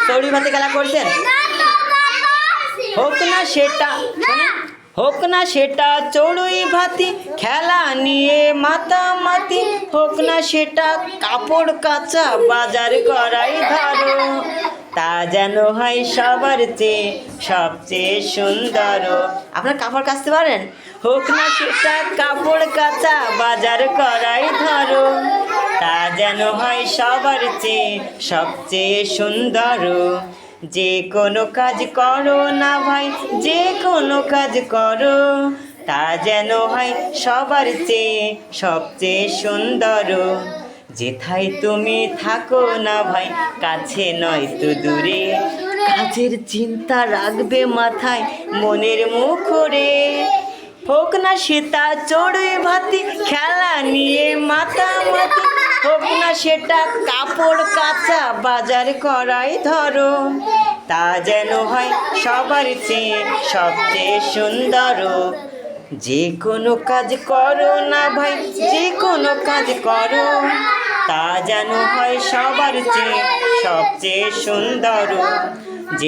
চড়ুই ভাতি খেলা করছেন? হোক না সেটা, হোক না সেটা চড়ুই ভাতি খেলা নিয়ে মাতামাতি, হোক না সেটা কাপড় কাচা বাজার করাই ধরো, তা যেন হয় সবার চেয়ে সবচেয়ে সুন্দর। আপনার কাপড় কাচতে পারেন? হোক না সেটা কাপড় কাচা বাজার করাই ধরো, তা যেন হয় সবার চেয়ে সবচেয়ে সুন্দর। যে কোনো কাজ করো না ভাই, যে কোনো কাজ করো, তা যেন হয় সবার চেয়ে সবচেয়ে সুন্দর। যেথায় তুমি থাকো না ভাই, কাছে নয় তো দূরে, কাজের চিন্তা রাখবে মাথায় মনের মুখরে। হোক না সেটা চড়ুই ভাতি খেলা নিয়ে মাতামাতি, হোক না সেটা কাপড় কাচা বাজার করাই ধরো, তা যেন হয় সবার চেয়ে সবচেয়ে সুন্দর। যে কোনো কাজ করো না ভাই, যে কোনো কাজ করো, তা যেন হয় সবার চেয়ে সবচেয়ে সুন্দর। যে